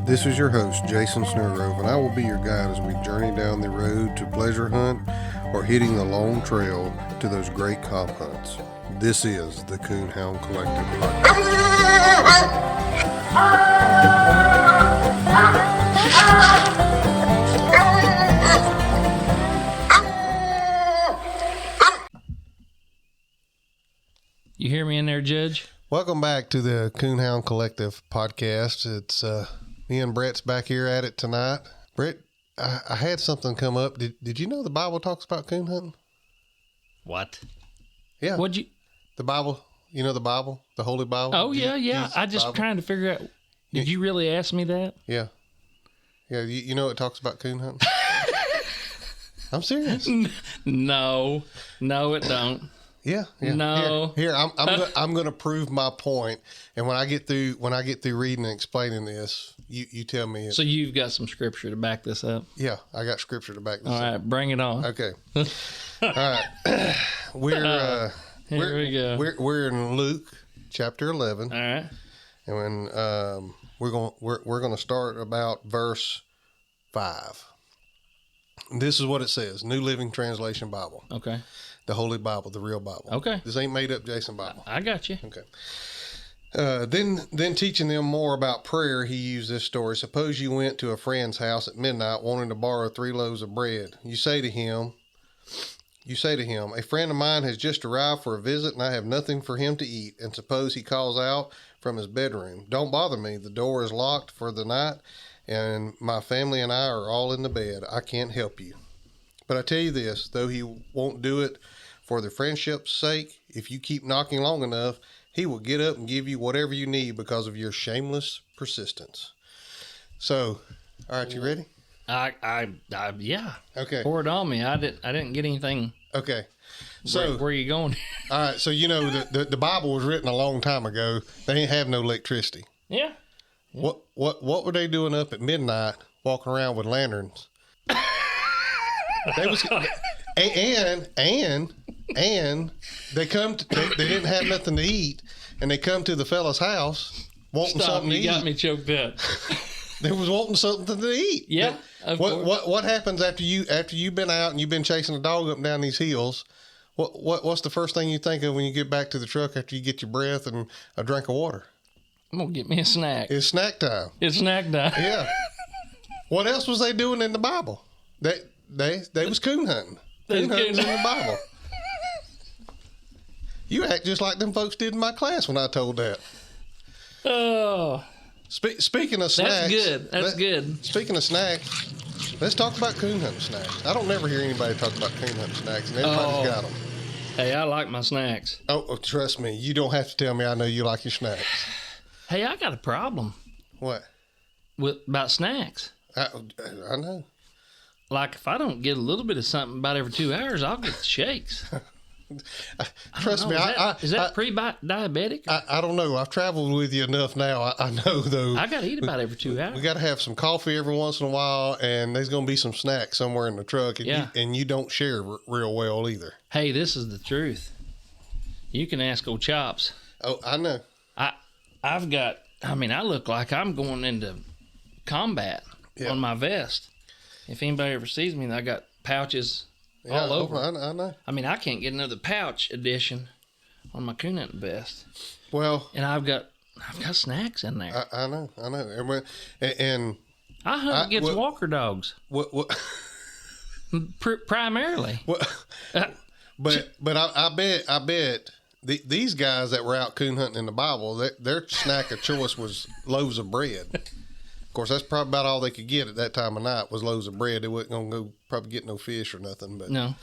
This is your host, Jason Snellgrove, and I will be your guide as we journey down the road to pleasure hunt or hitting the long trail to those great comp hunts. This is the Coonhound Collective podcast. You hear me in there, Judge? Welcome back to the Coonhound Collective podcast. It's me and Brett's back here at it tonight. Brett, I had something come up. Did you know the Bible talks about coon hunting? What? Yeah. What'd you? The Bible. You know the Bible? The Holy Bible? Oh, yeah. I just Bible? trying to figure out. Did you really ask me that? Yeah. Yeah, you know it talks about coon hunting? I'm serious. No, it don't. Yeah. No. Here I'm going to prove my point, and when I get through reading and explaining this, you tell me. So you've got some scripture to back this up. Yeah, I got scripture to back this All up. right, bring it on. Okay. All right. Here we go. We're in Luke chapter 11. All right. And we're going to start about verse 5. This is what it says, New Living Translation Bible. Okay. The Holy Bible, the real Bible. Okay. This ain't made up Jason Bible. I got you. Okay. Then teaching them more about prayer, he used this story. Suppose you went to a friend's house at midnight wanting to borrow 3 loaves of bread. You say to him, a friend of mine has just arrived for a visit and I have nothing for him to eat. And suppose he calls out from his bedroom, don't bother me. The door is locked for the night and my family and I are all in the bed. I can't help you. But I tell you this, though he won't do it for the friendship's sake, if you keep knocking long enough, he will get up and give you whatever you need because of your shameless persistence. So, all right, you ready? Yeah. Okay. Pour it on me. I didn't get anything. Okay. So where are you going? All right. So you know the Bible was written a long time ago. They didn't have no electricity. Yeah. What were they doing up at midnight, walking around with lanterns? They was and they come. They didn't have nothing to eat, and they come to the fella's house wanting something to eat. You got me choked up. They was wanting something to eat. Yeah. What happens after you've been out and you've been chasing a dog up and down these hills? What's the first thing you think of when you get back to the truck after you get your breath and a drink of water? I'm gonna get me a snack. It's snack time. It's snack time. Yeah. What else was they doing in the Bible? They was coon hunting. Coon hunting's in the Bible. You act just like them folks did in my class when I told that. Oh. Speaking of snacks. That's good. Speaking of snacks, let's talk about coon hunting snacks. I don't never hear anybody talk about coon hunting snacks, and everybody's got them. Hey, I like my snacks. Oh, trust me. You don't have to tell me. I know you like your snacks. Hey, I got a problem. What? About snacks. I know. Like, if I don't get a little bit of something about every 2 hours, I'll get the shakes. Trust me. Is that pre-diabetic? I don't know. I've traveled with you enough now. I know, though. I got to eat about every 2 hours. We got to have some coffee every once in a while, and there's going to be some snacks somewhere in the truck, and you don't share real well either. Hey, this is the truth. You can ask old Chops. Oh, I know. I look like I'm going into combat on my vest. If anybody ever sees me, I got pouches all over. I know. I can't get another pouch edition on my coon hunting vest. Well, and I've got snacks in there. I know. And I hunt against walker dogs. What? Primarily. But I bet these guys that were out coon hunting in the Bible, their snack of choice was loaves of bread. Of course, that's probably about all they could get at that time of night was loaves of bread. They wasn't going to go probably get no fish or nothing. But no.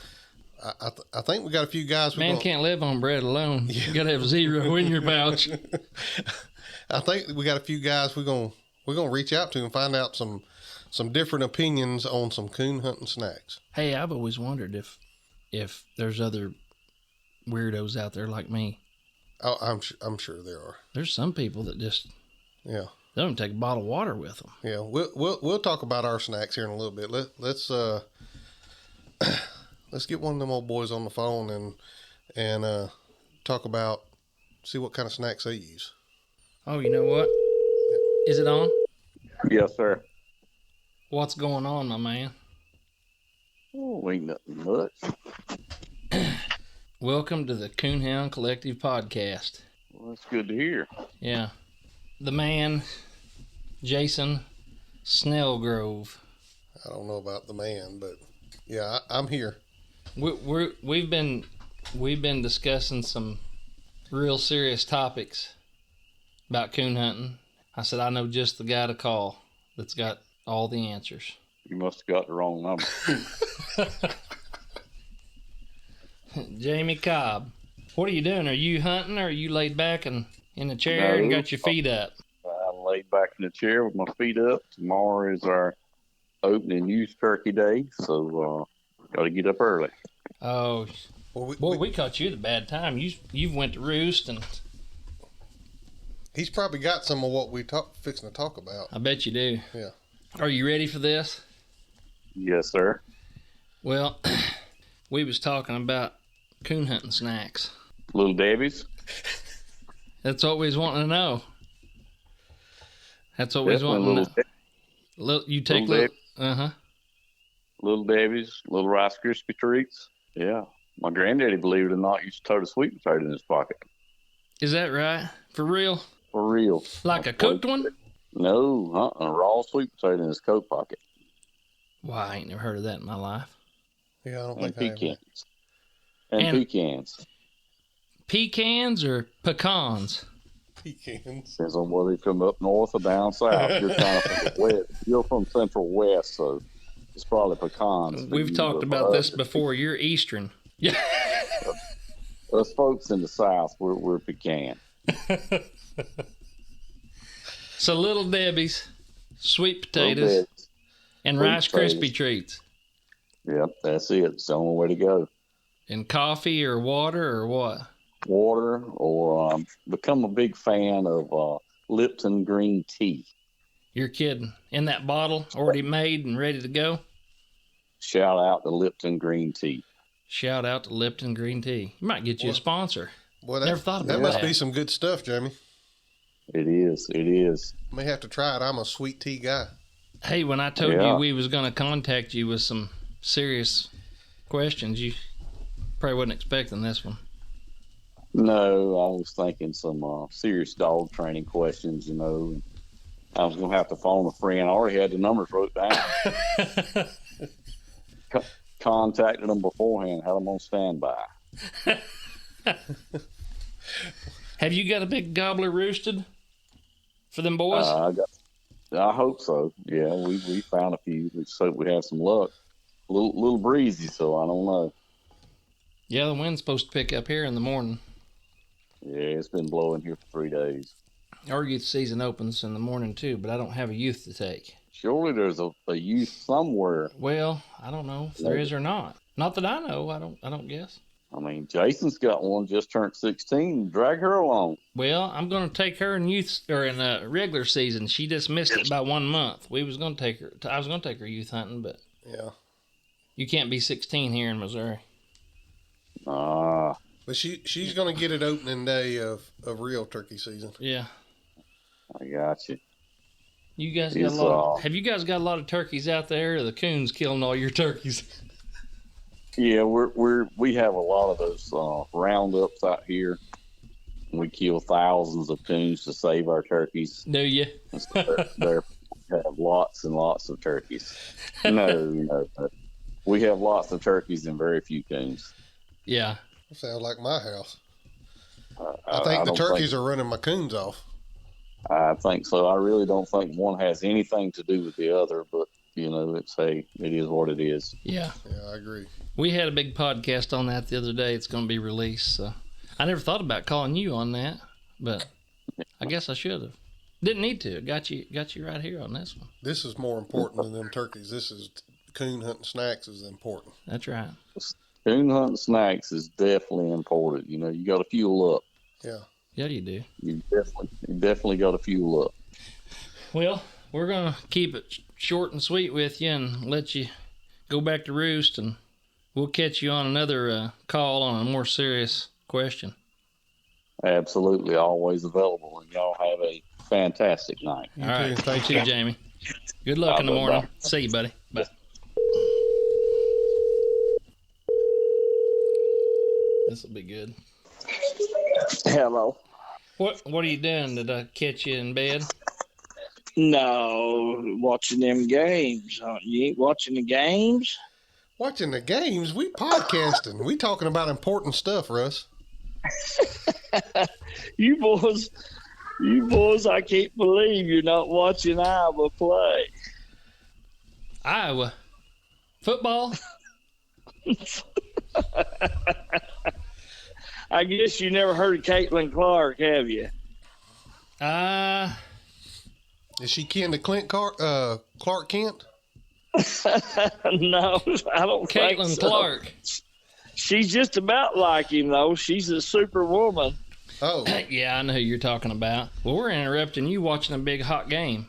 I think we got a few guys. Man can't live on bread alone. Yeah. You got to have 0 in your pouch. I think we got a few guys we're gonna reach out to and find out some different opinions on some coon hunting snacks. Hey, I've always wondered if there's other weirdos out there like me. Oh, I'm sure there are. There's some people that just they don't take a bottle of water with them. Yeah, we'll talk about our snacks here in a little bit. Let's get one of them old boys on the phone and see what kind of snacks they use. Oh, you know what? Is it on? Yes, sir. What's going on, my man? Oh, ain't nothing much. Welcome to the Coonhound Collective podcast. Well, that's good to hear. Yeah. The man, Jason Snellgrove. I don't know about the man, but yeah, I'm here. We've been discussing some real serious topics about coon hunting. I said I know just the guy to call that's got all the answers. You must have got the wrong number. Jamie Cobb. What are you doing? Are you hunting, or are you laid back and in the chair and got your feet up? I'm laid back in the chair with my feet up. Tomorrow is our opening youth turkey day, so got to get up early. Oh, well, we caught you at a bad time. You went to roost, and he's probably got some of what we fixing to talk about. I bet you do. Yeah. Are you ready for this? Yes, sir. Well, we was talking about coon hunting snacks. Little Debbie's. That's what we was wanting to know. That's what we was wanting to know. You take little Little Debbie's, little Rice Krispie treats. Yeah. My granddaddy, believe it or not, used to tote a sweet potato in his pocket. Is that right? For real? For real. Like a cooked one? No, a raw sweet potato in his coat pocket. Well, I ain't never heard of that in my life. Yeah, I don't And think pecans. And pecans. Pecans or pecans? Pecans. Depends on whether you come up north or down south. You're kind of from the west. You're from Central West, so it's probably pecans. We've talked about this before. You're Eastern. Yeah. Us folks in the South, we're pecan. So Little Debbie's, sweet potatoes, and Rice Krispie treats. Yep, that's it. It's the only way to go. And coffee or water or what? Water, or become a big fan of Lipton green tea. You're kidding. In that bottle, already made and ready to go? Shout out to Lipton green tea. Shout out to Lipton green tea. You might get you a sponsor. Well, never thought about that. That must be some good stuff, Jamie. It is. It is. May have to try it. I'm a sweet tea guy. Hey, when I told you we was going to contact you with some serious questions, you probably wasn't expecting this one. No, I was thinking some serious dog training questions, you know. I was going to have to phone a friend. I already had the numbers wrote down. Contacted them beforehand, had them on standby. Have you got a big gobbler roosted for them boys? I hope so. Yeah, we found a few. We just hope we have some luck. A little breezy, so I don't know. Yeah, the wind's supposed to pick up here in the morning. Yeah, it's been blowing here for 3 days. Our youth season opens in the morning too, but I don't have a youth to take. Surely there's a youth somewhere. Well, I don't know if there is or not. Not that I know. I don't guess. I mean, Jason's got one, just turned 16. Drag her along. Well, I'm going to take her in youth or in regular season. She just missed it by 1 month. We was going to take her. I was going to take her youth hunting, but yeah, you can't be 16 here in Missouri. But she's going to get it opening day of real turkey season. Yeah, I got you. You guys got a lot. Have you guys got a lot of turkeys out there? Or the coons killing all your turkeys? Yeah, we have a lot of those roundups out here. We kill thousands of coons to save our turkeys. Do you? So we have lots and lots of turkeys. No. We have lots of turkeys and very few coons. Yeah. Sounds like my house. I think the turkeys are running my coons off. I think so. I really don't think one has anything to do with the other, but you know, it is what it is. Yeah. Yeah, I agree. We had a big podcast on that the other day. It's going to be released. So I never thought about calling you on that, but I guess I should have. Didn't need to. Got you right here on this one. This is more important than them turkeys. This is coon hunting snacks is important. That's right. Coon hunting snacks is definitely important. You know, you got to fuel up. Yeah. Yeah, you do. You definitely got to fuel up. Well, we're going to keep it short and sweet with you and let you go back to roost, and we'll catch you on another call on a more serious question. Absolutely. Always available, and y'all have a fantastic night. All right. Thank you, Jamie. Good luck in the morning. Bye. See you, buddy. Bye. This will be good. Hello. What are you doing? Did I catch you in bed? No, watching them games. You ain't watching the games? Watching the games? We podcasting. We talking about important stuff, Russ. You boys, I can't believe you're not watching Iowa play. Iowa. Football? I guess you never heard of Caitlin Clark, have you? Is she kin to Clark Kent? No, I don't think Caitlin so. Clark. She's just about like him, though. She's a superwoman. Oh. Yeah, I know who you're talking about. Well, we're interrupting you watching a big hot game.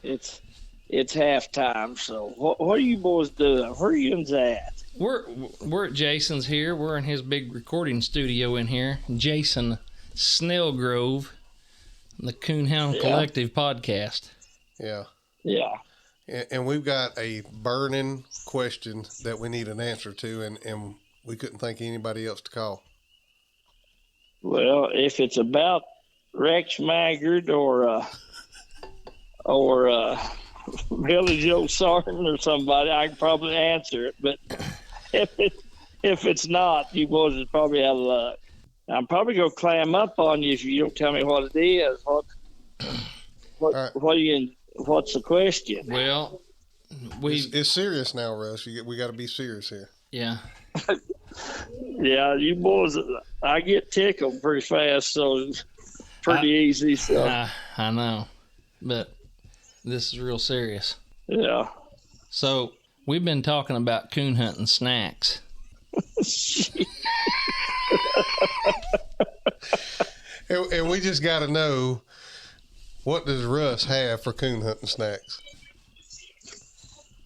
It's halftime, so what are you boys doing? Where are you at? We're at Jason's here. We're in his big recording studio in here. Jason Snellgrove, the Coonhound Collective podcast. Yeah. Yeah. And we've got a burning question that we need an answer to, and we couldn't think of anybody else to call. Well, if it's about Rex Maggard or Billy Joe Sarton or somebody, I can probably answer it. But if it's not, you boys would probably have luck. I'm probably gonna clam up on you if you don't tell me what it is. What's the question? Well, it's serious now, Russ. We got to be serious here. Yeah. Yeah, you boys, I get tickled pretty fast, so it's pretty easy. So I know, but this is real serious. Yeah. So we've been talking about coon hunting snacks. And we just got to know, what does Russ have for coon hunting snacks?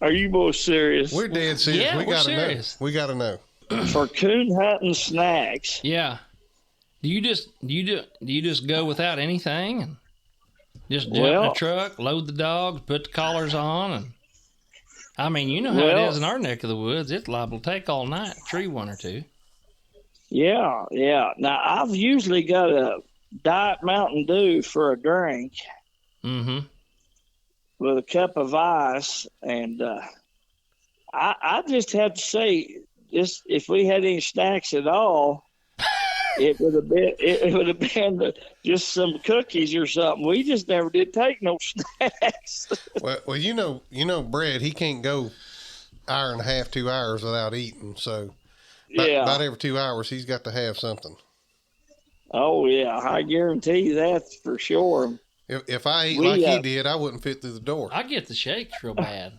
Are you both serious? We're dead serious. Yeah, we we're gotta serious. know. We got to know. For coon hunting snacks. Yeah. Do you just go without anything and just jump in the truck, load the dogs, put the collars on, and I mean, you know how it is in our neck of the woods. It's liable to take all night to tree one or two. Yeah. Now I've usually got a Diet Mountain Dew for a drink. Mm-hmm. With a cup of ice, and I just have to say, if we had any snacks at all, it would have been just some cookies or something. We just never did take no snacks. Well, you know, Brad, he can't go hour and a half, 2 hours without eating. So about every 2 hours, he's got to have something. Oh yeah, I guarantee that for sure. If I ate like he did, I wouldn't fit through the door. I get the shakes real bad.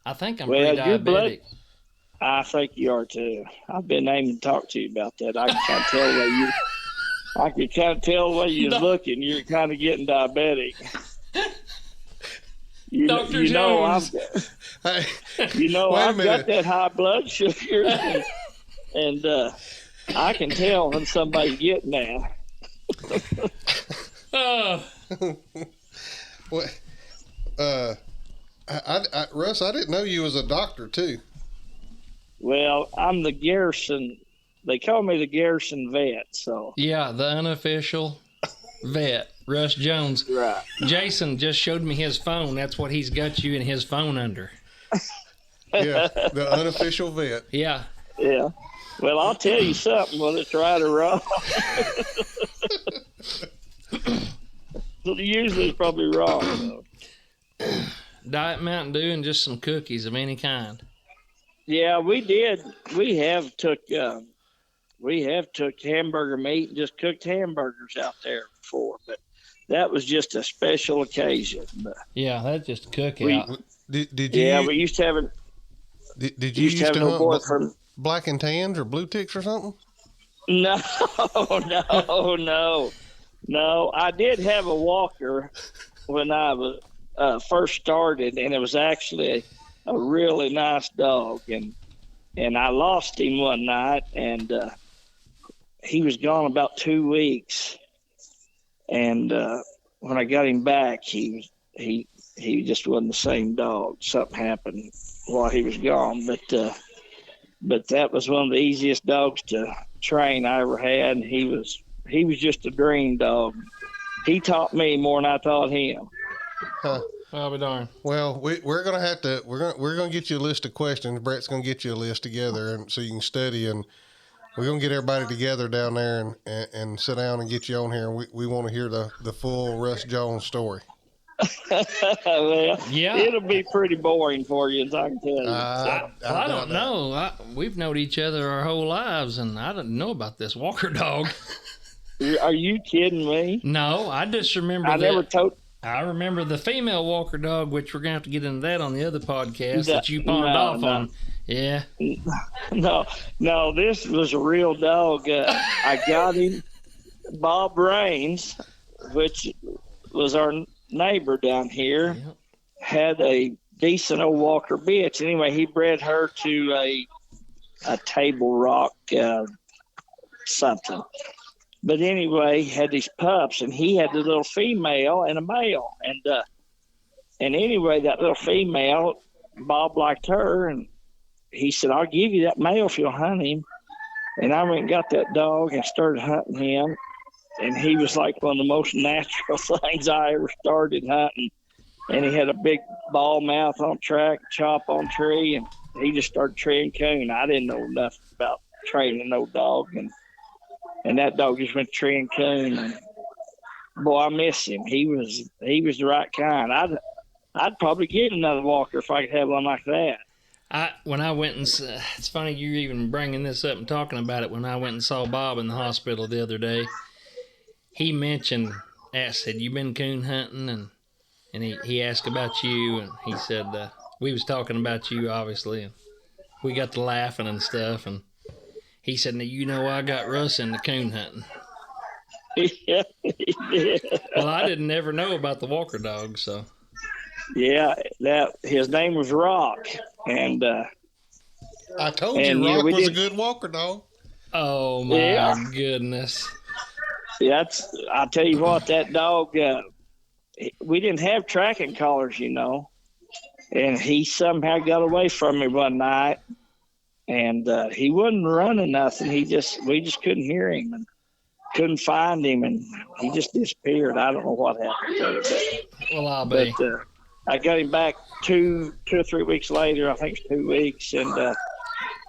I think I'm pre-diabetic. I think you are too. I've been aiming to talk to you about that. I can kind of tell the way you're looking. You're kind of getting diabetic. Dr. Jones. I've got that high blood sugar, and I can tell when somebody's getting that. What? Russ, I didn't know you was a doctor too. Well, I'm the Garrison. They call me the Garrison vet. So yeah, the unofficial vet, Russ Jones. Right. Jason just showed me his phone. That's what he's got you in his phone under. Yeah, the unofficial vet. Yeah. Yeah. Well, I'll tell you something, whether it's right or wrong. Usually it's probably wrong, though. Diet Mountain Dew and just some cookies of any kind. Yeah, we did. We have took hamburger meat and just cooked hamburgers out there before, but that was just a special occasion. Yeah, that's just a cookout. Did you? Yeah, we used to have it. Did you used to hunt black and tans or blue ticks or something? No. I did have a walker when I was first started, and it was actually a really nice dog, and I lost him one night, and he was gone about 2 weeks, and when I got him back, he he just wasn't the same dog. Something happened while he was gone, but that was one of the easiest dogs to train I ever had. And he was just a dream dog. He taught me more than I taught him. Huh. I'll be darned. Well, we're gonna get you a list of questions. Brett's gonna get you a list together, and so you can study. And we're gonna get everybody together down there and sit down and get you on here. And we want to hear the full Russ Jones story. Well, Yeah. it'll be pretty boring for you, as I can tell you. I don't know. We've known each other our whole lives, and I didn't know about this Walker dog. Are you kidding me? No, I just remember I remember the female Walker dog, which we're going to have to get into that on the other podcast that you pawned off on. Yeah. No, this was a real dog. I got him. Bob Raines, which was our neighbor down here, had a decent old Walker bitch. Anyway, he bred her to a table rock something. But anyway, he had these pups, and he had a little female and a male. And anyway, that little female, Bob liked her, and he said, I'll give you that male if you'll hunt him. And I went and got that dog and started hunting him. And he was like one of the most natural things I ever started hunting. And he had a big ball mouth on track, chop on tree, and he just started treeing coon. I didn't know nothing about training no dog. And that dog just went treeing coon. And boy, I miss him. He was the right kind. I'd probably get another Walker if I could have one like that. When I went and it's funny you even bringing this up and talking about it. When I went and saw Bob in the hospital the other day, he said, "You been coon hunting?" And he asked about you, and he said we was talking about you obviously, and we got to laughing and stuff, and he said, "Now I got Russ into coon hunting." Yeah, he did. Well, I didn't ever know about the Walker dog, so. Yeah, his name was Rock, and I told you Rock was a good Walker dog. Oh my goodness! Yeah, I'll tell you what, that dog. We didn't have tracking collars, and he somehow got away from me one night, and he wasn't running nothing. We just couldn't hear him and couldn't find him, and he just disappeared. I don't know what happened to him. Well, I'll be. But I got him back 2 or 3 weeks later. I think it's 2 weeks, and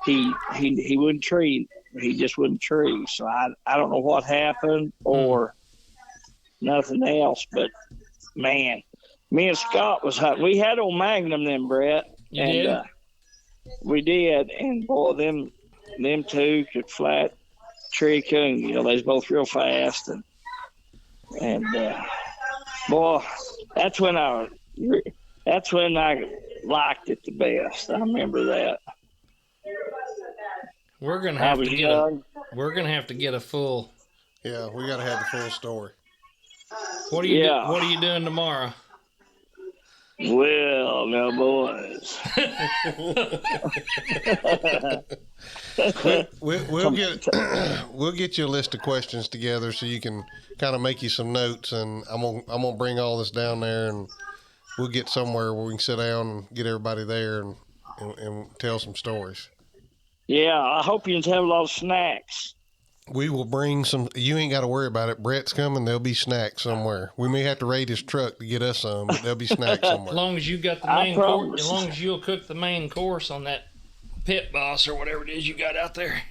he wouldn't tree. He just wouldn't tree. So I don't know what happened or nothing else. But man, me and Scott was hunting. We had old Magnum then, Brett. You did? We did, and boy, them two could flat tree coon. They was both real fast, and boy, that's when I liked it the best. I remember that. We're gonna have to get a full. Yeah, we gotta have the full story. What are you doing tomorrow? Well, now, boys. We'll get you a list of questions together so you can kind of make you some notes, and I'm gonna bring all this down there, and we'll get somewhere where we can sit down and get everybody there and tell some stories. Yeah, I hope you can have a lot of snacks. We will bring some. You ain't got to worry about it. Brett's coming. There'll be snacks somewhere. We may have to raid his truck to get us some, but there'll be snacks somewhere. As long as you got the main course, as long as you'll cook the main course on that pit boss or whatever it is you got out there.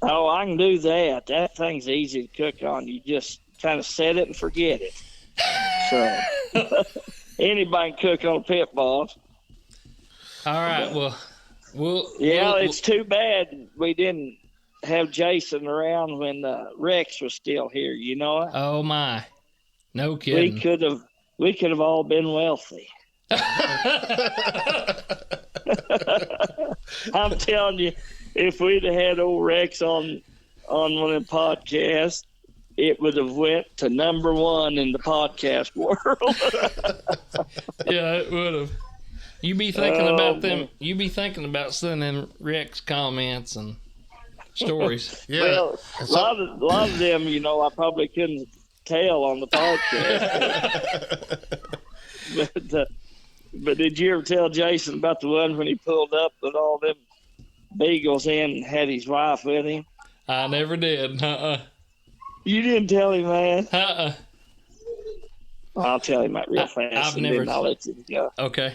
Oh, I can do that. That thing's easy to cook on. You just kind of set it and forget it. So anybody can cook on a pit boss. All right. Well, it's too bad we didn't have Jason around when Rex was still here. You know it? Oh my, no kidding. We could have all been wealthy. I'm telling you, if we'd have had old Rex on one of them podcasts, it would have went to #1 in the podcast world. Yeah, it would have. You be thinking about them. You be thinking about sending Rex comments and stories. Yeah. Well, a lot of them, I probably couldn't tell on the podcast. But did you ever tell Jason about the one when he pulled up with all them beagles in and had his wife with him? I never did. You didn't tell him, man. I'll tell him that real fast. I've never. Then I'll let you go. Okay.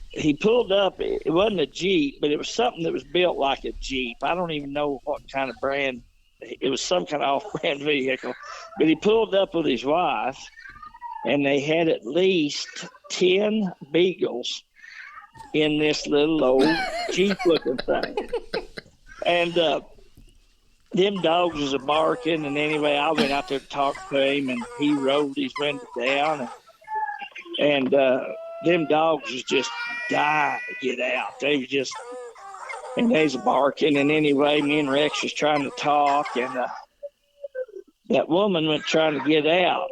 He pulled up. It wasn't a Jeep, but it was something that was built like a Jeep. I don't even know what kind of brand. It was some kind of off-brand vehicle. But he pulled up with his wife, and they had at least 10 beagles in this little old Jeep-looking thing. And them dogs was barking, and anyway, I went out there to talk to him, and he rolled his window down, and them dogs was just dying to get out. They was just, and they was barking, and anyway, me and Rex was trying to talk, and that woman went trying to get out,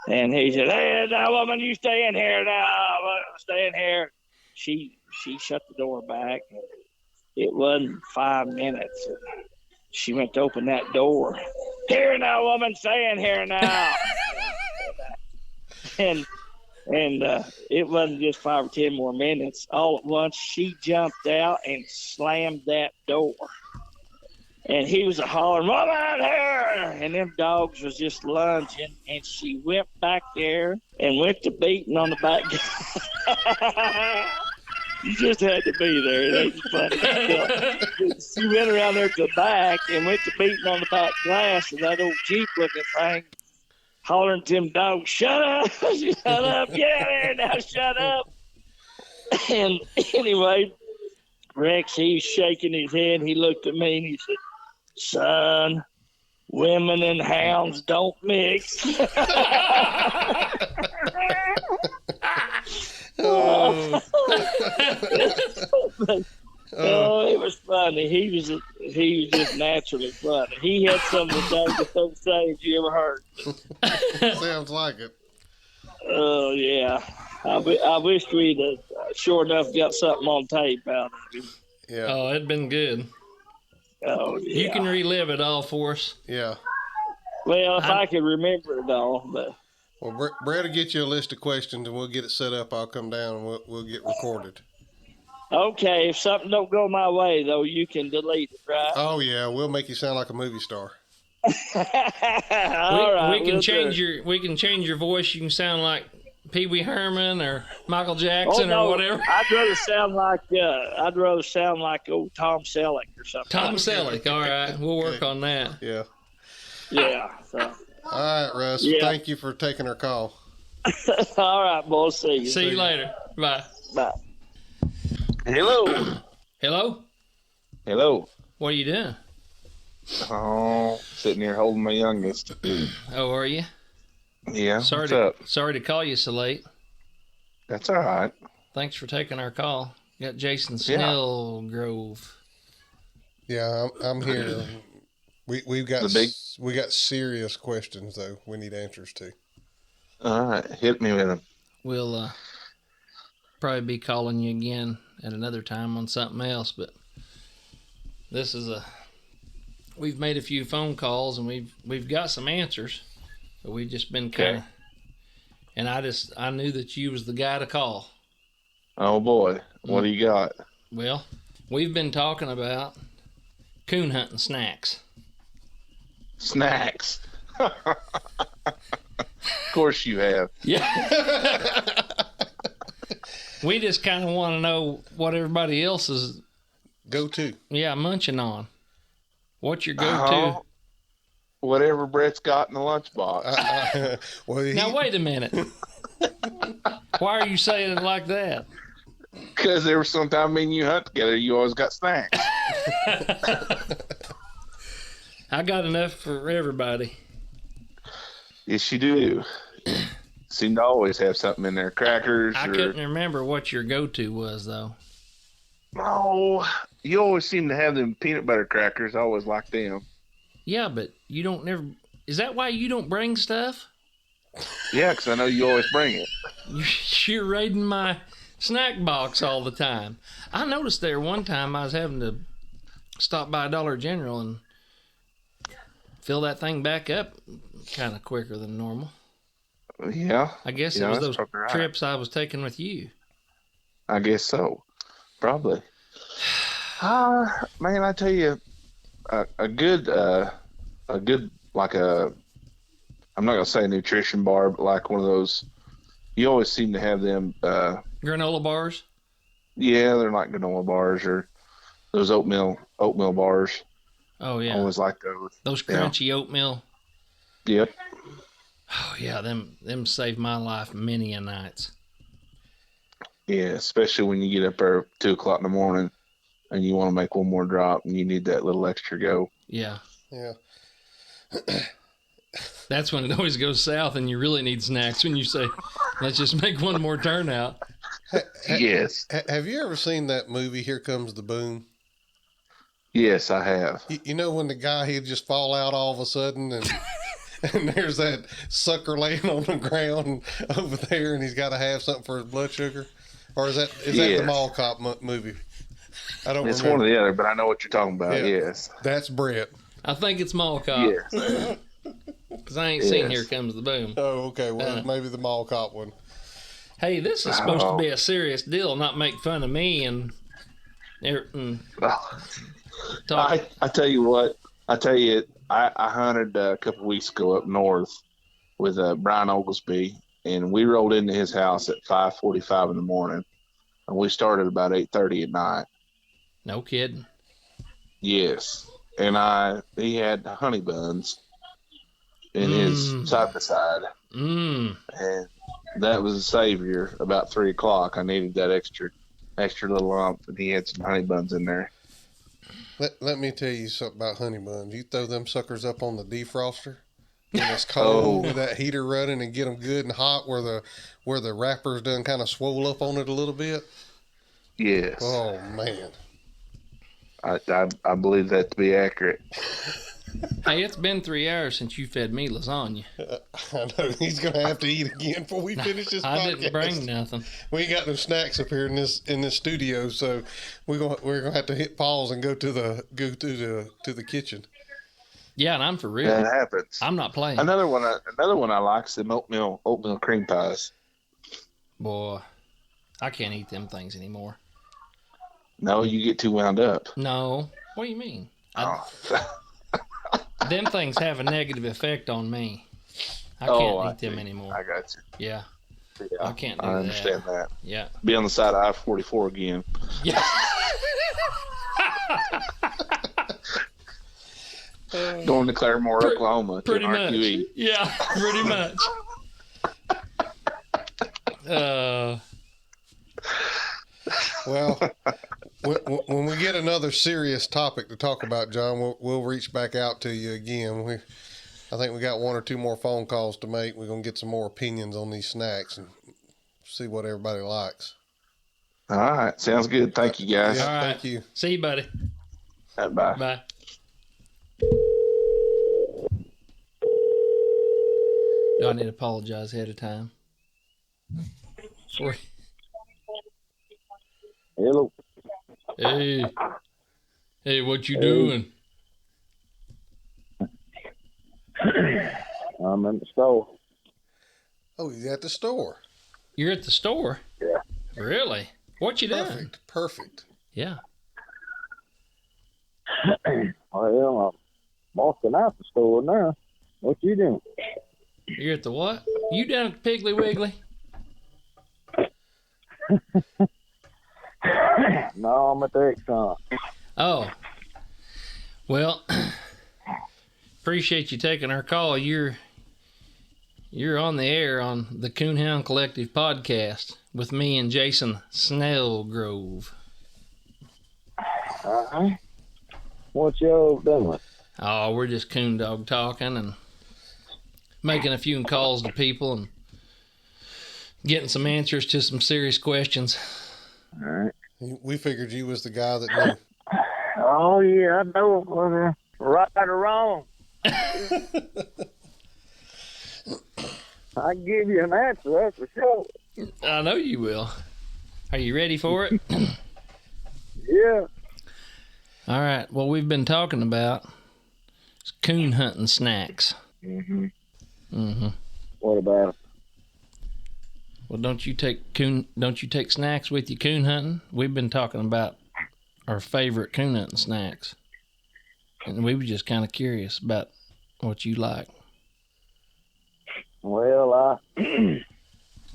and he said, "Hey, now, woman, you stay in here now. Stay in here." She shut the door back. It wasn't 5 minutes. She went to open that door. "Here now, woman, stay in here now." and it wasn't just 5 or 10 more minutes. All at once, she jumped out and slammed that door. And he was hollering, "Woman, here!" And them dogs was just lunging. And she went back there and went to beating on the back. You just had to be there. It ain't funny. She went around there to the back and went to beating on the back glass of that old Jeep-looking thing, hollering to them dogs, "Shut up! Shut up! Get out there now! Shut up!" And anyway, Rex, he's shaking his head. He looked at me and he said, "Son, women and hounds don't mix." Oh, it was funny. He was just naturally funny. He had some of the dopest things you ever heard. Sounds like it. Oh yeah, I wish we'd sure enough got something on tape out of him. Yeah. Oh, it'd been good. Oh yeah. You can relive it all for us. Yeah. Well, if I could remember it all, but. Well, Brett will get you a list of questions, and we'll get it set up. I'll come down, and we'll get recorded. Okay, if something don't go my way, though, you can delete it, right? Oh, yeah, we'll make you sound like a movie star. All right, we can change your voice. You can sound like Pee Wee Herman or Michael Jackson or whatever. I'd rather sound like old Tom Selleck or something. Tom Selleck. All right, we'll work on that. Yeah. Yeah. So. All right, Russ. Yeah. Thank you for taking our call. All right, boys. See you. See you later. Bye. Bye. Hello. Hello. Hello. What are you doing? Oh, sitting here holding my youngest. Oh, are you? Yeah. Sorry What's up? Sorry to call you so late. That's all right. Thanks for taking our call. Got Jason Yeah. Snellgrove. Yeah, I'm here. We got serious questions though. We need answers to. All right, hit me with them. We'll probably be calling you again at another time on something else, but this is we've made a few phone calls and we've got some answers, but we've just been kind of, and I knew that you was the guy to call. Oh boy, what do you got? Well, we've been talking about coon hunting snacks. Snacks. Of course you have. Yeah. We just kind of want to know what everybody else is Go-to. munching on. What's your go-to? Whatever Brett's got in the lunchbox. Well, Now, wait a minute. Why are you saying it like that? Because there was some time me and you hunt together, you always got snacks. I got enough for everybody. Yes, you do. Seem to always have something in there. Crackers. I couldn't remember what your go-to was, though. Oh, you always seem to have them peanut butter crackers. I always like them. Yeah, but you don't never... Is that why you don't bring stuff? Yeah, because I know you always bring it. You're raiding my snack box all the time. I noticed there one time I was having to stop by Dollar General and fill that thing back up kind of quicker than normal. Yeah. I guess Yeah, it was that's those probably right. trips I was taking with you. I guess so. Probably. Man, I tell you, a good, like I'm not gonna say nutrition bar, but like one of those. You always seem to have them. Granola bars? Yeah, they're like granola bars or those oatmeal bars. Oh, I yeah. always like those. Those crunchy oatmeal. Yep. Oh, yeah, them saved my life many a nights. Yeah, especially when you get up there at 2 o'clock in the morning and you want to make one more drop and you need that little extra go. Yeah. Yeah. That's when it always goes south and you really need snacks when you say, let's just make one more turnout. Yes. Have you ever seen that movie, Here Comes the Boom? Yes, I have. You know when the guy, he'd just fall out all of a sudden and and there's that sucker laying on the ground over there and he's got to have something for his blood sugar? Or is that the Mall Cop movie? I don't It's remember. one or the other, but I know what you're talking about. Yeah. Yes. That's Brett. I think it's Mall Cop. Yes. Because I ain't seen Here Comes the Boom. Oh, okay. Well, maybe the Mall Cop one. Hey, this is supposed to be a serious deal, not make fun of me and talk. I tell you what. I hunted a couple weeks ago up north with Brian Oglesby, and we rolled into his house at 5:45 in the morning, and we started about 8:30 at night. No kidding. Yes, and he had honey buns in his side by side, and that was a savior. About 3 o'clock, I needed that extra little lump, and he had some honey buns in there. Let me tell you something about honey buns. You throw them suckers up on the defroster when it's cold with that heater running and get them good and hot where the wrapper's done kind of swole up on it a little bit. Yes. Oh man. I believe that to be accurate. Hey, it's been 3 hours since you fed me lasagna. I know he's gonna have to eat again before we finish this podcast. I didn't bring nothing. We ain't got no snacks up here in this studio, so we're gonna have to hit pause and go to the kitchen. Yeah, and I'm for real. That happens. I'm not playing. Another one I like is them oatmeal cream pies. Boy, I can't eat them things anymore. No, you get too wound up. No. What do you mean? Oh. Them things have a negative effect on me. I can't eat them anymore. I got you. Yeah. Yeah, I can't do that. I understand that. Yeah. Be on the side of I-44 again. Yeah. Going to Claremore, Oklahoma. Pretty to much. RQE. Yeah, pretty much. Well, when we get another serious topic to talk about, John, we'll reach back out to you again. I think we got one or two more phone calls to make. We're going to get some more opinions on these snacks and see what everybody likes. All right. Sounds good. Thank you, guys. Yeah, All right. Thank you. See you, buddy. Bye. Bye. Do I need to apologize ahead of time? Sorry. Hello. Hey, what you doing? I'm in the store. Oh, he's at the store. You're at the store? Yeah. Really? What you doing? Perfect. Yeah. Well, I'm walking out the store now. What you doing? You're at the what? You down at the Piggly Wiggly? No, I'm at the Exxon. Oh. Well, appreciate you taking our call. You're on the air on the Coonhound Collective podcast with me and Jason Snellgrove. What y'all doing? Oh, we're just coon dog talking and making a few calls to people and getting some answers to some serious questions. All right. We figured you was the guy that knew. Oh, yeah, I know whether right or wrong. I can give you an answer, that's for sure. I know you will. Are you ready for it? Yeah. All right. What we've been talking about is coon hunting snacks. Mm-hmm. Mm-hmm. What about it? Well, don't you take snacks with you coon hunting? We've been talking about our favorite coon hunting snacks, and we were just kind of curious about what you like. Well,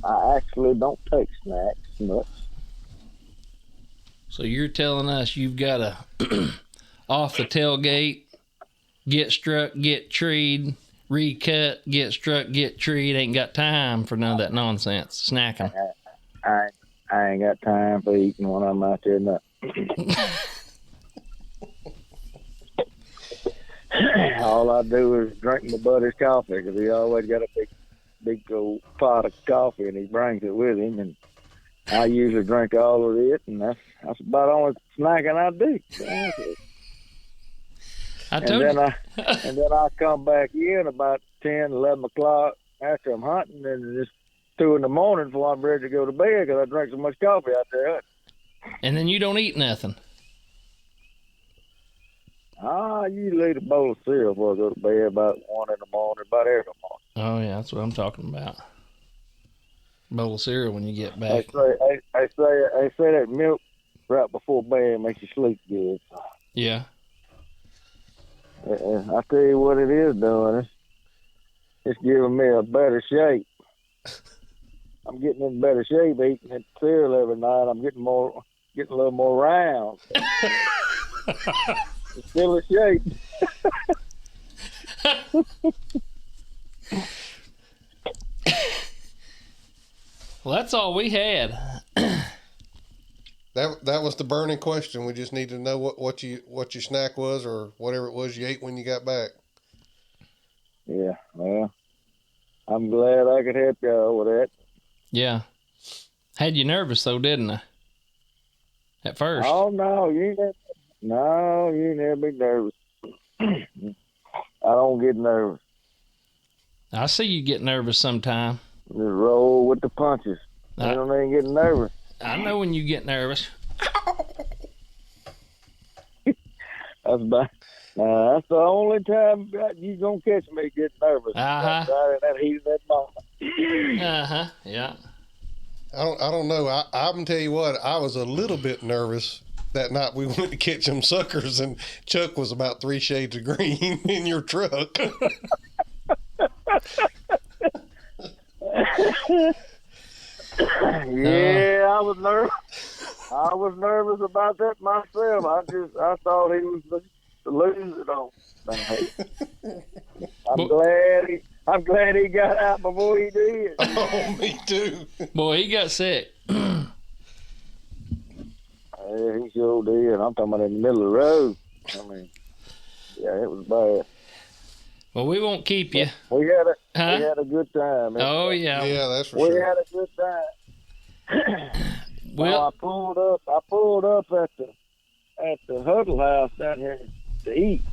I actually don't take snacks much. So you're telling us you've got a off the tailgate, get struck, get treed, recut, get struck, get treed. Ain't got time for none of that nonsense. Snacking. I ain't got time for eating when I'm out there. All I do is drink my buddy's coffee because he always got a big old pot of coffee and he brings it with him, and I usually drink all of it, and that's about the only snacking I do. And then I come back in about 10, 11 o'clock after I'm hunting, and it's 2 in the morning before I'm ready to go to bed because I drank so much coffee out there hunting. And then you don't eat nothing. I usually eat a bowl of cereal before I go to bed about 1 in the morning, about every morning. Oh yeah, that's what I'm talking about. Bowl of cereal when you get back. I say that milk right before bed makes you sleep good. Yeah. I tell you what it is doing. It's giving me a better shape. I'm getting in better shape eating that cereal every night. I'm getting a little more round. It's still in shape. Well, that's all we had. That was the burning question. We just need to know what your snack was or whatever it was you ate when you got back. Yeah, well, I'm glad I could help y'all with that. Yeah. Had you nervous though, didn't I? At first. Oh no, you ain't never be nervous. I don't get nervous. I see you get nervous sometime. Just roll with the punches. I don't even get nervous. I know when you get nervous. That's the only time you gonna catch me getting nervous. Uh-huh. Right in that heat of that moment. Uh-huh. Yeah. I don't know. I'm gonna tell you what. I was a little bit nervous that night. We went to catch them suckers, and Chuck was about 3 shades of green in your truck. Yeah, I was nervous. I was nervous about that myself. I thought he was losing it on. I'm glad he got out before he did. Oh, me too. Boy, he got sick. Yeah, he sure did. I'm talking about in the middle of the road. I mean, yeah, it was bad. Well, we won't keep you. We had a good time. Oh, yeah. Yeah, that's for we sure. had a good time. Well, I pulled up at the Huddle House down here to eat.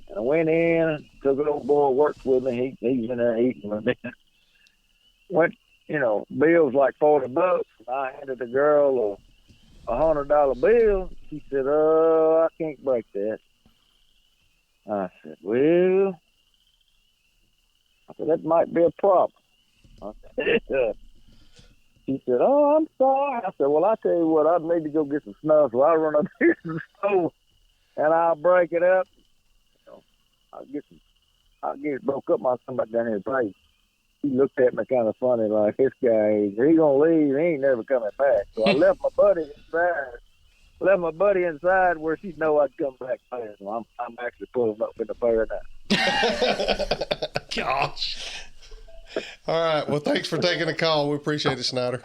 And I went in, took an old boy worked with me. He's in there eating with me. Bill's like $40. I handed the girl a $100 bill. She said, "Oh, I can't break that." I said, "Well," that might be a problem. She said, "Oh, I'm sorry." I said, "Well, I tell you what, I need to go get some snuff. So I'll run up here to the store and I'll break it up. I'll get it broke up. I'll come back down here and play." He looked at me kind of funny, like, this guy, he gonna leave. He ain't never coming back. So I left my buddy inside where she know I'd come back later. So I'm actually pulling up in the fire now. gosh. All right. Well, thanks for taking the call. We appreciate it, Snyder.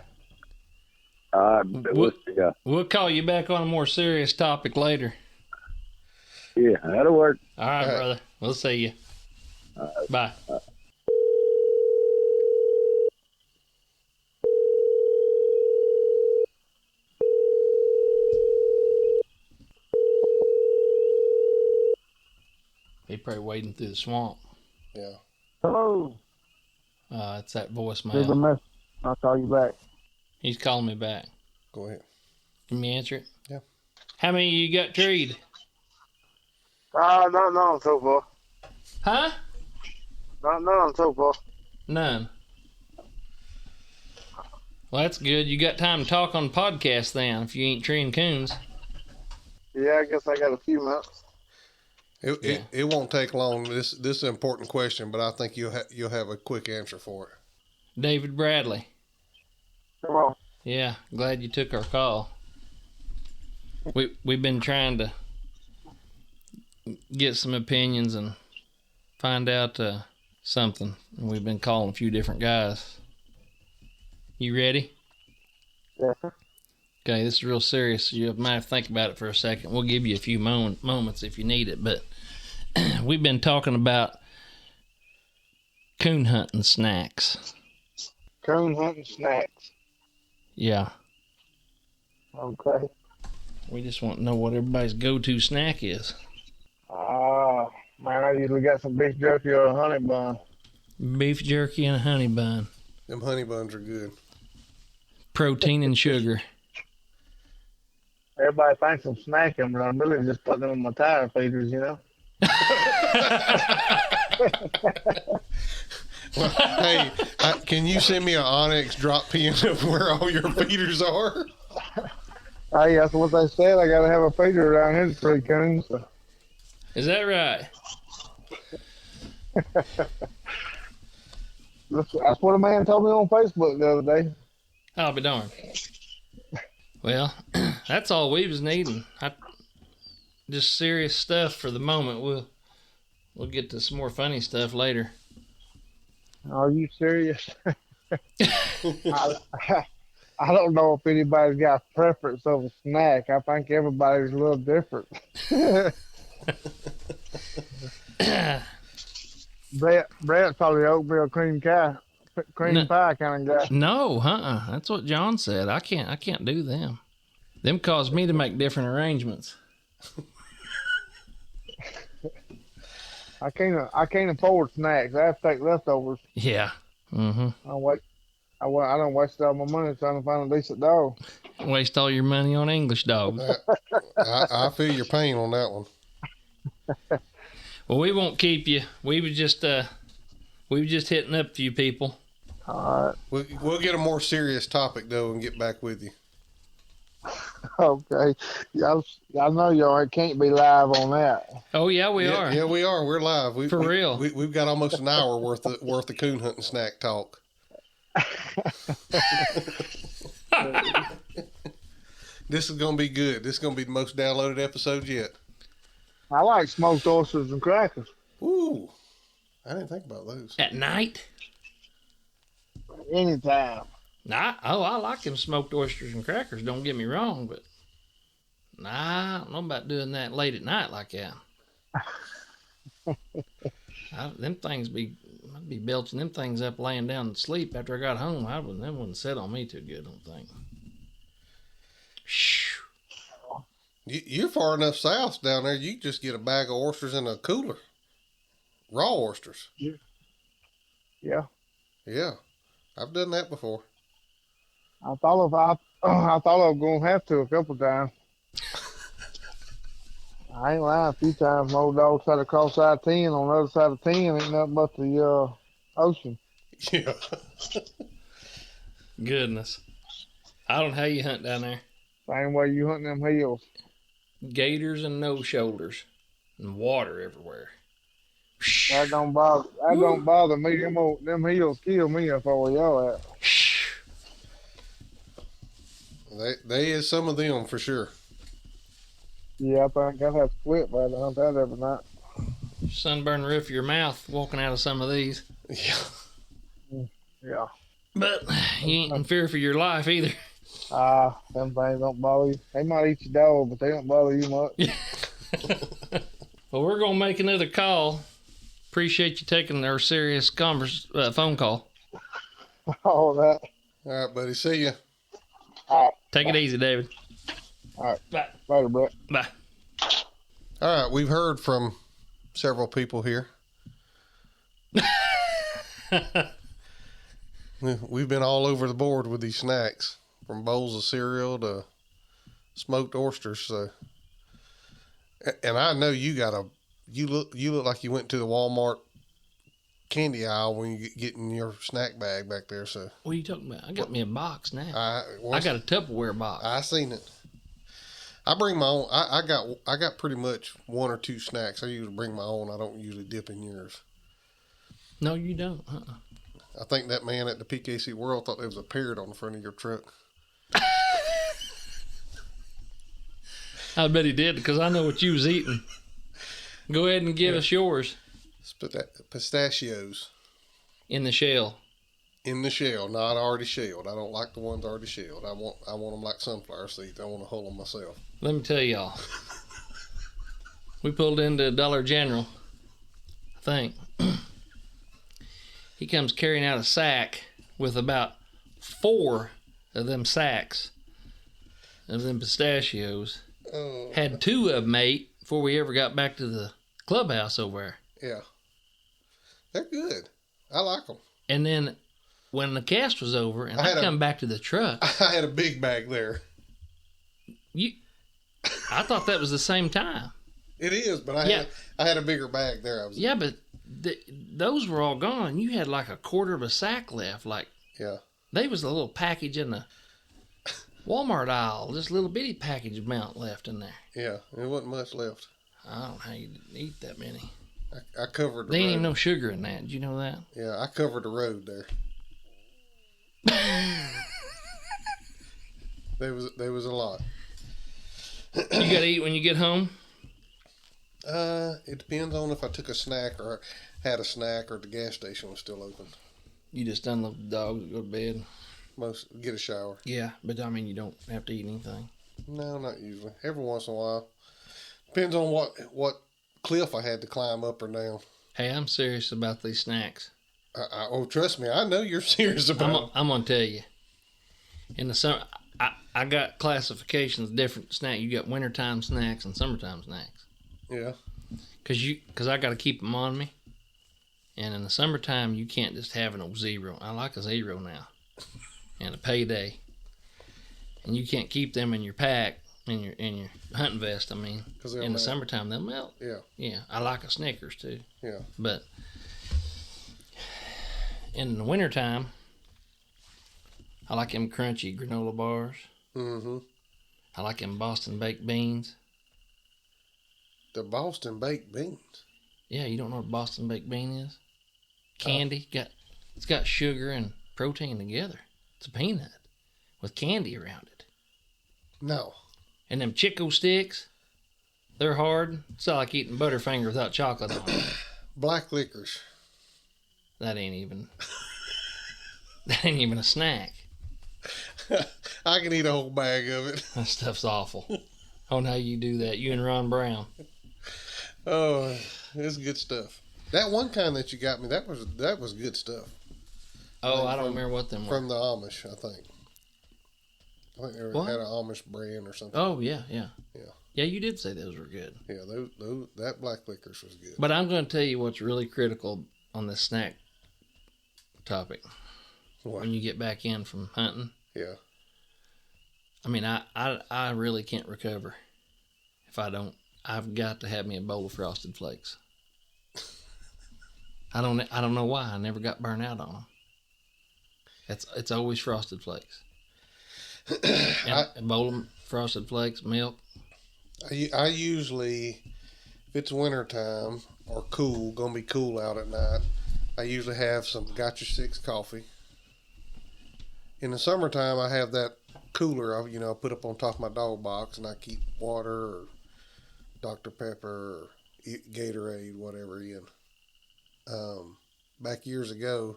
We'll call you back on a more serious topic later. Yeah, that'll work. All right, brother. We'll see you. Bye. He probably wading through the swamp. Yeah. Hello. It's that Leave a voicemail. message. I'll call you back. He's calling me back. Go ahead. Can you answer it? Yeah. How many you got treed? None so far. Huh? None so far. None. Well, that's good. You got time to talk on the podcast then, if you ain't treeing coons. Yeah, I guess I got a few months. It won't take long. This is an important question, but I think you'll have a quick answer for it. David Bradley. Come on. Yeah, glad you took our call. We've been trying to get some opinions and find out something. And we've been calling a few different guys. You ready? Yeah. Okay, this is real serious. You might have to think about it for a second. We'll give you a few moments if you need it. But we've been talking about coon hunting snacks. Coon hunting snacks. Yeah. Okay. We just want to know what everybody's go-to snack is. Man, I usually got some beef jerky or a honey bun. Beef jerky and a honey bun. Them honey buns are good. Protein and sugar. Everybody thinks I'm snacking, but I'm really just putting them in my tire feeders, you know? Well, hey, can you send me an Onyx drop pin of where all your feeders are? Hey, that's what they said. I got to have a feeder around here to treat coons. So. Is that right? That's what a man told me on Facebook the other day. I'll be darned. Well, that's all we was needing. Just serious stuff for the moment. We'll get to some more funny stuff later. Are you serious? I don't know if anybody's got a preference of a snack. I think everybody's a little different. Brett's probably oatmeal cream pie kind of guy. No, that's what John said. I can't do them. Them cause me to make different arrangements. I can't afford snacks. I have to take leftovers. Yeah. Mm-hmm. I don't waste all my money trying to find a decent dog. Waste all your money on English dogs. I feel your pain on that one. Well, we won't keep you. We were just hitting up a few people. All right. We'll get a more serious topic though and get back with you. Okay. I know y'all can't be live on that. Oh yeah, we are. Yeah, we are. We're live. For real. We've got almost an hour worth of coon hunting snack talk. This is gonna be good. This is gonna be the most downloaded episode yet. I like smoked oysters and crackers. Ooh, I didn't think about those. At night? Anytime. I like them smoked oysters and crackers. Don't get me wrong, but I don't know about doing that late at night like that. Them things I'd be belching them things up laying down to sleep after I got home. Them wouldn't sit on me too good, I don't think. You're far enough south down there. You just get a bag of oysters in a cooler. Raw oysters. Yeah. Yeah. I've done that before. I thought I was gonna have to a couple times. I ain't lying. A few times, my old dog tried to cross I-10 on the other side of 10. Ain't nothing but the ocean. Yeah. Goodness. I don't know how you hunt down there. Same way you hunt them hills. Gators and no shoulders, and water everywhere. That don't bother me. Them hills kill me if I were y'all at. They is some of them for sure. Yeah, I think I'd have to quit by the hunt that every night. Sunburn the roof of your mouth walking out of some of these. Yeah. Yeah. But you ain't in fear for your life either. Them things don't bother you. They might eat your dog, but they don't bother you much. Well, we're going to make another call. Appreciate you taking our serious phone call. All that. All right, buddy. See ya. All right. Take it easy, David. All right. Bye. Later, Brett. Bye. All right. We've heard from several people here. We've been all over the board with these snacks, from bowls of cereal to smoked oysters. So, and I know you look like you went to the Walmart candy aisle when you get in your snack bag back there. So What are you talking about? I got me a box now. I once, got a Tupperware box. I seen it. I bring my own. I got pretty much one or two snacks. I usually bring my own. I don't usually dip in yours. No, you don't. I think that man at the PKC World thought there was a parrot on the front of your truck. I bet he did, because I know what you was eating. Go ahead and give us yours. Pistachios. In the shell. In the shell, not already shelled. I don't like the ones already shelled. I want them like sunflower seeds. I want to hull them myself. Let me tell y'all. We pulled into Dollar General, I think. He comes carrying out a sack with about 4 of them sacks of them pistachios. Had 2 of them ate before we ever got back to the clubhouse over there. Yeah. They're good. I like them. And then when the cast was over and I come back to the truck. I had a big bag there. I thought that was the same time. It is, but I had a bigger bag there. But those were all gone. You had like a quarter of a sack left. They was a little package in the Walmart aisle. This little bitty package amount left in there. Yeah, there wasn't much left. I don't know how you didn't eat that many. I covered the There road. ain't even no sugar in that. Did you know that? Yeah, I covered the road there. There was a lot. You gotta eat when you get home? It depends on if I took a snack or had a snack or the gas station was still open. You just unload the dogs and go to bed? Get a shower. Yeah, but I mean, you don't have to eat anything. No, not usually. Every once in a while. Depends on what cliff I had to climb up or down. Hey, I'm serious about these snacks. Oh, trust me, I know you're serious about them. I'm gonna tell you. In the summer, I got classifications of different snacks. You got wintertime snacks and summertime snacks. Yeah. Cause I gotta keep them on me. And in the summertime, you can't just have an old zero. I like a zero now. And a payday. And you can't keep them in your pack, in your hunting vest, I mean. In the summertime, they'll melt. Yeah. Yeah, I like a Snickers too. Yeah. But in the wintertime, I like them crunchy granola bars. Mm-hmm. I like them Boston baked beans. The Boston baked beans? Yeah, you don't know what Boston baked bean is? Candy. It's got sugar and protein together. It's a peanut with candy around it. No. And them Chico sticks, they're hard. It's not like eating Butterfinger without chocolate on it. Black licorice. That ain't even a snack. I can eat a whole bag of it. That stuff's awful. Oh, now you do that. You and Ron Brown. Oh, it's good stuff. That one kind that you got me, that was good stuff. Oh, I don't remember what them were. From the Amish, I think. I think they had an Amish brand or something. Oh, yeah. Yeah, you did say those were good. Yeah, those that black licorice was good. But I'm going to tell you what's really critical on this snack topic. What? When you get back in from hunting. Yeah. I mean, I really can't recover if I don't. I've got to have me a bowl of Frosted Flakes. I don't know why. I never got burnt out on them. It's always Frosted Flakes. A bowl of Frosted Flakes, milk. I usually, if it's wintertime or gonna be cool out at night, I usually have some Got Your Six coffee. In the summertime, I have that cooler I put up on top of my dog box, and I keep water or Dr. Pepper or Gatorade, whatever in. Back years ago,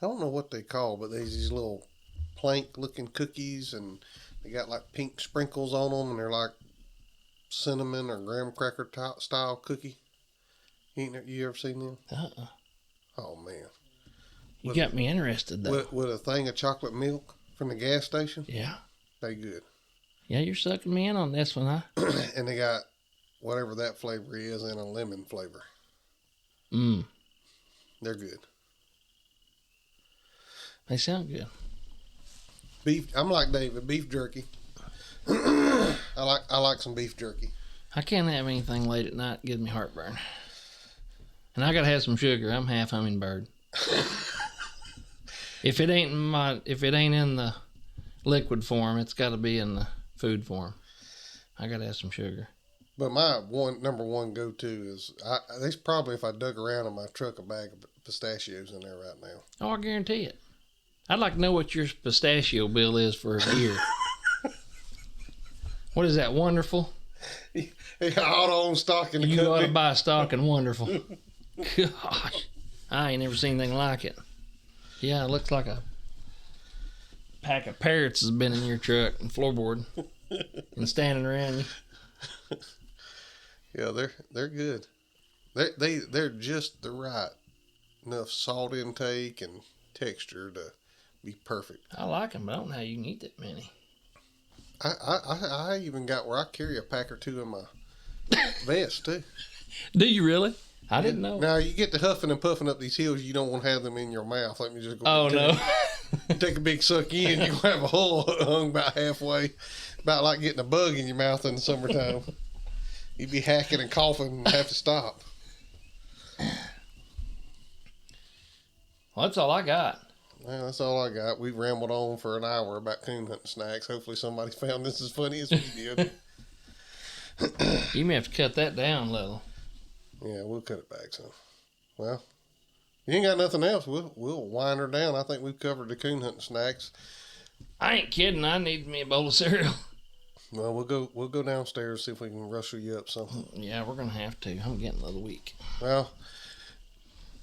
I don't know what they call, but there's these little plank-looking cookies, and they got like pink sprinkles on them, and they're like cinnamon or graham cracker style cookie. You ever seen them? Uh-uh. Oh man, you got me interested though. With a thing of chocolate milk from the gas station. Yeah, they good. Yeah, you're sucking me in on this one, huh? And they got whatever that flavor is and a lemon flavor. They're good. They sound good. Beef. I'm like David. Beef jerky. I like some beef jerky. I can't have anything late at night. It gives me heartburn. And I gotta have some sugar. I'm half hummingbird. If it ain't in the liquid form, it's got to be in the food form. I gotta have some sugar. But my number one go-to is there's probably, if I dug around in my truck, a bag of pistachios in there right now. Oh, I guarantee it. I'd like to know what your pistachio bill is for a year. What is that, Wonderful? Auto on stock in the You company. ought to buy a stock in Wonderful. Gosh, I ain't never seen anything like it. Yeah, it looks like a pack of parrots has been in your truck and floorboard and standing around you. Yeah, they're good. They're just the right enough salt intake and texture to be perfect. I like them, but I don't know how you can eat that many. I even got where I carry a pack or two in my vest too. Do you really? I didn't know. Now you get to huffing and puffing up these hills, you don't want to have them in your mouth. Let me just go. Oh no! Take a big suck in, you have a hole hung about halfway, about like getting a bug in your mouth in the summertime. You'd be hacking and coughing and have to stop. Well, that's all I got. Well, that's all I got. We've rambled on for an hour about coon hunting snacks. Hopefully somebody found this as funny as we did. You may have to cut that down a little. Yeah, we'll cut it back some. Well, you ain't got nothing else. We'll wind her down. I think we've covered the coon hunting snacks. I ain't kidding. I need me a bowl of cereal. Well, we'll go downstairs, see if we can rustle you up something. Yeah, we're gonna have to. I'm getting another week. Well,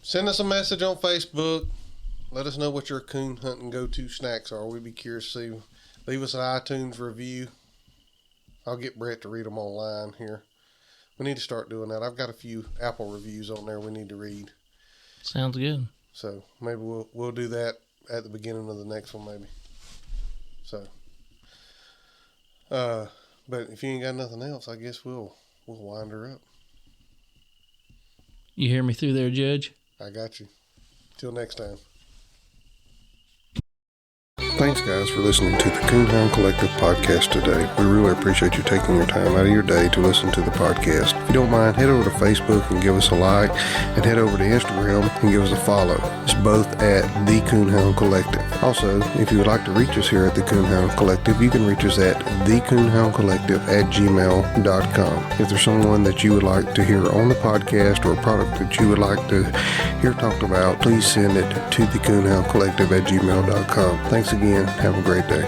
send us a message on Facebook. Let us know what your coon hunting go-to snacks are. We'd be curious to see. Leave us an iTunes review. I'll get Brett to read them online here. We need to start doing that. I've got a few Apple reviews on there we need to read. Sounds good. So maybe we'll do that at the beginning of the next one, maybe. So, but if you ain't got nothing else, I guess we'll wind her up. You hear me through there, Judge? I got you. Till next time. Thanks, guys, for listening to the Coonhound Collective podcast today. We really appreciate you taking your time out of your day to listen to the podcast. If you don't mind, head over to Facebook and give us a like, and head over to Instagram and give us a follow. It's both at the Coonhound Collective. Also, if you would like to reach us here at the Coonhound Collective, you can reach us at thecoonhoundcollective@gmail.com. If there's someone that you would like to hear on the podcast or a product that you would like to hear talked about, please send it to thecoonhoundcollective@gmail.com. Thanks again. Have a great day.